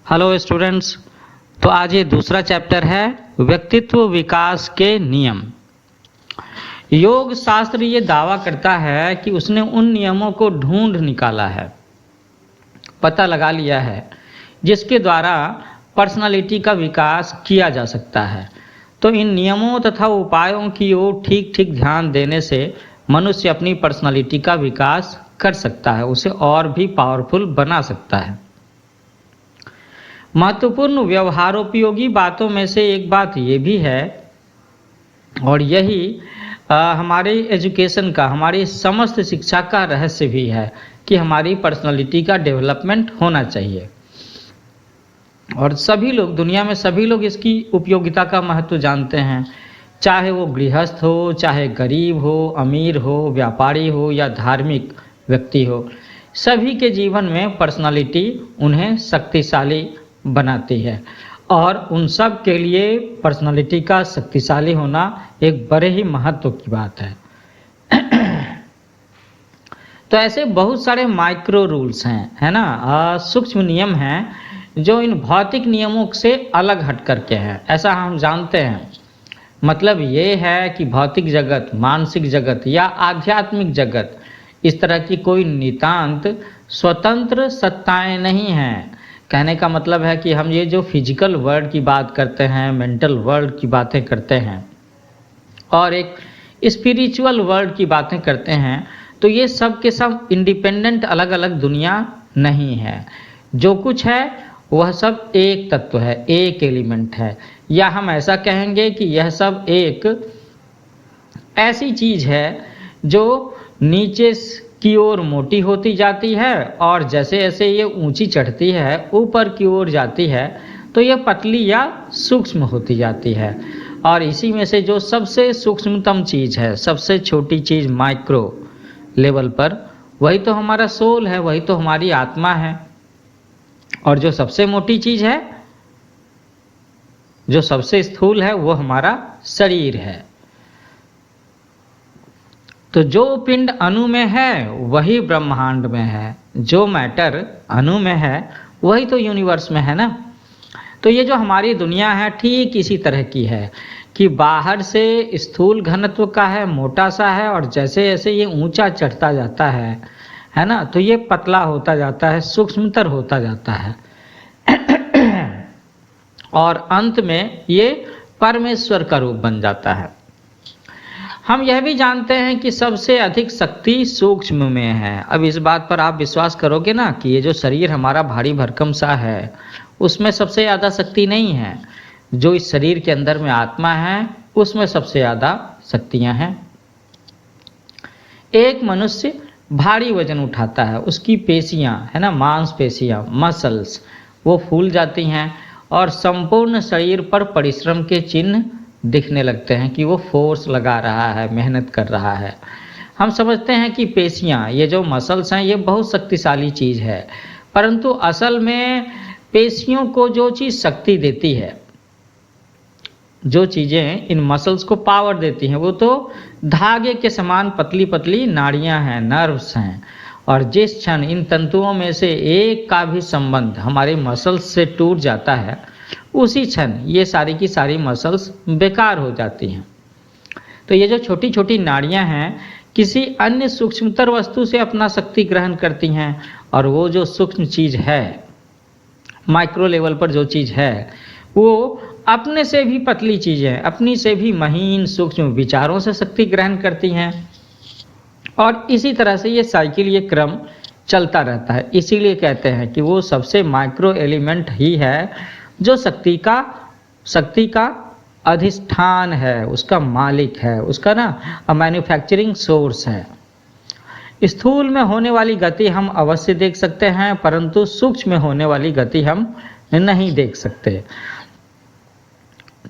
Hello students. तो आज ये दूसरा चैप्टर है व्यक्तित्व विकास के नियम। योग शास्त्र ये दावा करता है कि उसने उन नियमों को ढूंढ निकाला है, पता लगा लिया है, जिसके द्वारा पर्सनालिटी का विकास किया जा सकता है। तो इन नियमों तथा उपायों की ओर ठीक ठीक ध्यान देने से मनुष्य अपनी पर्सनालिटी का विकास कर सकता है, उसे और भी पावरफुल बना सकता है। महत्वपूर्ण व्यवहारोपयोगी बातों में से एक बात ये भी है, और यही हमारे एजुकेशन का, हमारी समस्त शिक्षा का रहस्य भी है कि हमारी पर्सनालिटी का डेवलपमेंट होना चाहिए। और सभी लोग, दुनिया में सभी लोग इसकी उपयोगिता का महत्व जानते हैं, चाहे वो गृहस्थ हो, चाहे गरीब हो, अमीर हो, व्यापारी हो या धार्मिक व्यक्ति हो। सभी के जीवन में पर्सनालिटी उन्हें शक्तिशाली बनाती है, और उन सब के लिए पर्सनालिटी का शक्तिशाली होना एक बड़े ही महत्व की बात है। तो ऐसे बहुत सारे माइक्रो रूल्स हैं, है ना, सूक्ष्म नियम हैं जो इन भौतिक नियमों से अलग हट करके हैं, ऐसा हम जानते हैं। मतलब ये है कि भौतिक जगत, मानसिक जगत या आध्यात्मिक जगत, इस तरह की कोई नितांत स्वतंत्र सत्ताएं नहीं हैं। कहने का मतलब है कि हम ये जो फिजिकल वर्ल्ड की बात करते हैं, मेंटल वर्ल्ड की बातें करते हैं और एक स्पिरिचुअल वर्ल्ड की बातें करते हैं, तो ये सब के सब इंडिपेंडेंट अलग अलग दुनिया नहीं है। जो कुछ है वह सब एक तत्व है, एक एलिमेंट है, या हम ऐसा कहेंगे कि यह सब एक ऐसी चीज है जो नीचे की ओर मोटी होती जाती है, और जैसे जैसे ये ऊंची चढ़ती है, ऊपर की ओर जाती है, तो ये पतली या सूक्ष्म होती जाती है। और इसी में से जो सबसे सूक्ष्मतम चीज है, सबसे छोटी चीज माइक्रो लेवल पर, वही तो हमारा सोल है, वही तो हमारी आत्मा है। और जो सबसे मोटी चीज है, जो सबसे स्थूल है, वो हमारा शरीर है। तो जो पिंड अणु में है वही ब्रह्मांड में है, जो मैटर अणु में है वही तो यूनिवर्स में है ना। तो ये जो हमारी दुनिया है ठीक इसी तरह की है कि बाहर से स्थूल घनत्व का है, मोटा सा है, और जैसे जैसे ये ऊंचा चढ़ता जाता है ना, तो ये पतला होता जाता है, सूक्ष्मतर होता जाता है और अंत में ये परमेश्वर का रूप बन जाता है। हम यह भी जानते हैं कि सबसे अधिक शक्ति सूक्ष्म में है। अब इस बात पर आप विश्वास करोगे ना कि ये जो शरीर हमारा भारी भरकम सा है, उसमें सबसे ज़्यादा शक्ति नहीं है। जो इस शरीर के अंदर में आत्मा है, उसमें सबसे ज़्यादा शक्तियाँ हैं। एक मनुष्य भारी वजन उठाता है, उसकी पेशियाँ, है ना, मांसपेशियाँ, मसल्स, वो फूल जाती हैं और संपूर्ण शरीर पर परिश्रम के चिन्ह दिखने लगते हैं कि वो फोर्स लगा रहा है, मेहनत कर रहा है। हम समझते हैं कि पेशियाँ, ये जो मसल्स हैं, ये बहुत शक्तिशाली चीज़ है, परंतु असल में पेशियों को जो चीज़ शक्ति देती है, जो चीज़ें इन मसल्स को पावर देती हैं, वो तो धागे के समान पतली पतली नाड़ियाँ हैं, नर्व्स हैं। और जिस क्षण इन तंतुओं में से एक का भी संबंध हमारे मसल्स से टूट जाता है, उसी क्षण ये सारी की सारी मसल्स बेकार हो जाती हैं। तो ये जो छोटी छोटी नाड़ियां हैं, किसी अन्य सूक्ष्मतर वस्तु से अपना शक्ति ग्रहण करती हैं, और वो जो सूक्ष्म चीज है, माइक्रो लेवल पर जो चीज है, वो अपने से भी पतली चीजें, अपनी से भी महीन सूक्ष्म विचारों से शक्ति ग्रहण करती हैं। और इसी तरह से ये साइकिल, ये क्रम चलता रहता है। इसीलिए कहते हैं कि वो सबसे माइक्रो एलिमेंट ही है जो शक्ति का अधिष्ठान है, उसका मालिक है, उसका ना मैन्युफैक्चरिंग सोर्स है। स्थूल में होने वाली गति हम अवश्य देख सकते हैं, परंतु सूक्ष्म में होने वाली गति हम नहीं देख सकते।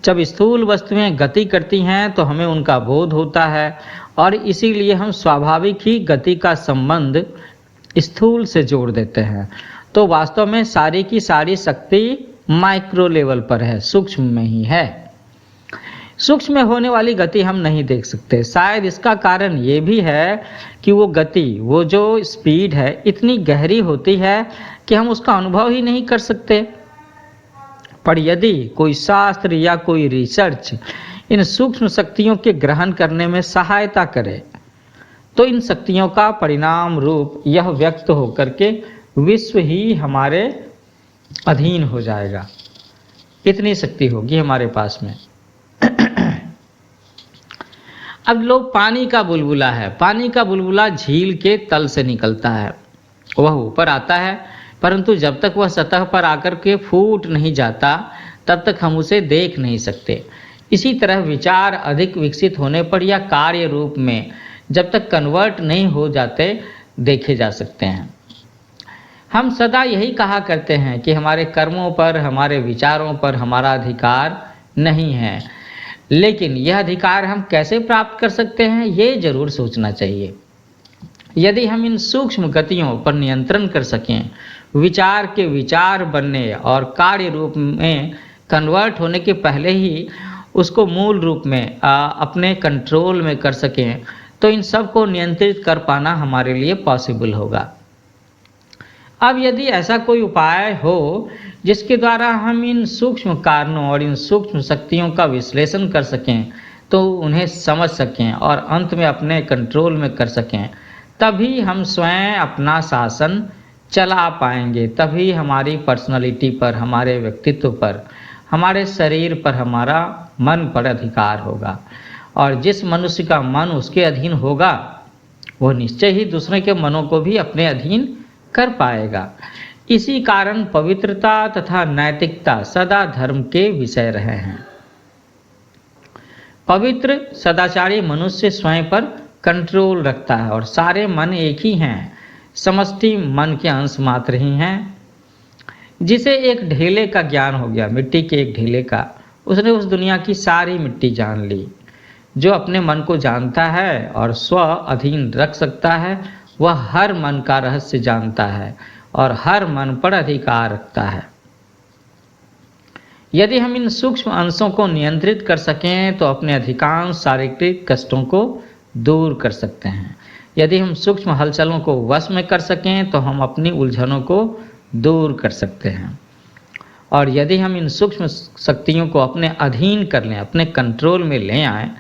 जब स्थूल वस्तुएं गति करती हैं तो हमें उनका बोध होता है, और इसीलिए हम स्वाभाविक ही गति का संबंध स्थूल से जोड़ देते हैं। तो वास्तव में सारी की सारी शक्ति माइक्रो लेवल पर है, सूक्ष्म में ही है। सूक्ष्म में होने वाली गति हम नहीं देख सकते। शायद इसका कारण ये भी है कि वो गति, वो जो स्पीड है, इतनी गहरी होती है कि हम उसका अनुभव ही नहीं कर सकते। पर यदि कोई शास्त्र या कोई रिसर्च इन सूक्ष्म शक्तियों के ग्रहण करने में सहायता करे तो इन शक्तियों का परिणाम रूप यह व्यक्त होकर के विश्व ही हमारे अधीन हो जाएगा। इतनी शक्ति होगी हमारे पास में। अब लोग पानी का बुलबुला है, पानी का बुलबुला झील के तल से निकलता है, वह ऊपर आता है, परंतु जब तक वह सतह पर आकर के फूट नहीं जाता तब तक हम उसे देख नहीं सकते। इसी तरह विचार अधिक विकसित होने पर या कार्य रूप में जब तक कन्वर्ट नहीं हो जाते देखे जा सकते हैं। हम सदा यही कहा करते हैं कि हमारे कर्मों पर, हमारे विचारों पर हमारा अधिकार नहीं है, लेकिन यह अधिकार हम कैसे प्राप्त कर सकते हैं ये जरूर सोचना चाहिए। यदि हम इन सूक्ष्म गतियों पर नियंत्रण कर सकें, विचार के विचार बनने और कार्य रूप में कन्वर्ट होने के पहले ही उसको मूल रूप में अपने कंट्रोल में कर सकें, तो इन सब को नियंत्रित कर पाना हमारे लिए पॉसिबल होगा। अब यदि ऐसा कोई उपाय हो जिसके द्वारा हम इन सूक्ष्म कारणों और इन सूक्ष्म शक्तियों का विश्लेषण कर सकें, तो उन्हें समझ सकें और अंत में अपने कंट्रोल में कर सकें, तभी हम स्वयं अपना शासन चला पाएंगे। तभी हमारी पर्सनालिटी पर, हमारे व्यक्तित्व पर, हमारे शरीर पर, हमारा मन पर अधिकार होगा। और जिस मनुष्य का मन उसके अधीन होगा वो निश्चय ही दूसरे के मनों को भी अपने अधीन कर पाएगा। इसी कारण पवित्रता तथा नैतिकता सदा धर्म के विषय रहे हैं। पवित्र सदाचारी मनुष्य स्वयं पर कंट्रोल रखता है और सारे मन एक ही हैं, समष्टि मन के अंश मात्र ही हैं। जिसे एक ढेले का ज्ञान हो गया, मिट्टी के एक ढेले का, उसने उस दुनिया की सारी मिट्टी जान ली। जो अपने मन को जानता है और स्व अधीन रख सकता है, वह हर मन का रहस्य जानता है और हर मन पर अधिकार रखता है। यदि हम इन सूक्ष्म अंशों को नियंत्रित कर सकें तो अपने अधिकांश शारीरिक कष्टों को दूर कर सकते हैं। यदि हम सूक्ष्म हलचलों को वश में कर सकें तो हम अपनी उलझनों को दूर कर सकते हैं। और यदि हम इन सूक्ष्म शक्तियों को अपने अधीन कर लें, अपने कंट्रोल में ले आएं,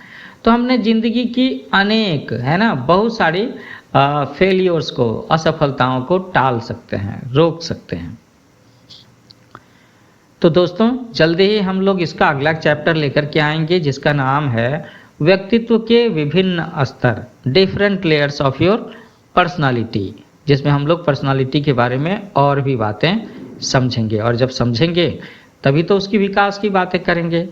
तो हमने जिंदगी की अनेक बहुत सारी फेलियर्स को, असफलताओं को टाल सकते हैं, रोक सकते हैं। तो दोस्तों जल्दी ही हम लोग इसका अगला चैप्टर लेकर के आएंगे जिसका नाम है व्यक्तित्व के विभिन्न स्तर, different layers of your personality, जिसमें हम लोग पर्सनालिटी के बारे में और भी बातें समझेंगे। और जब समझेंगे तभी तो उसकी विकास की बातें करेंगे।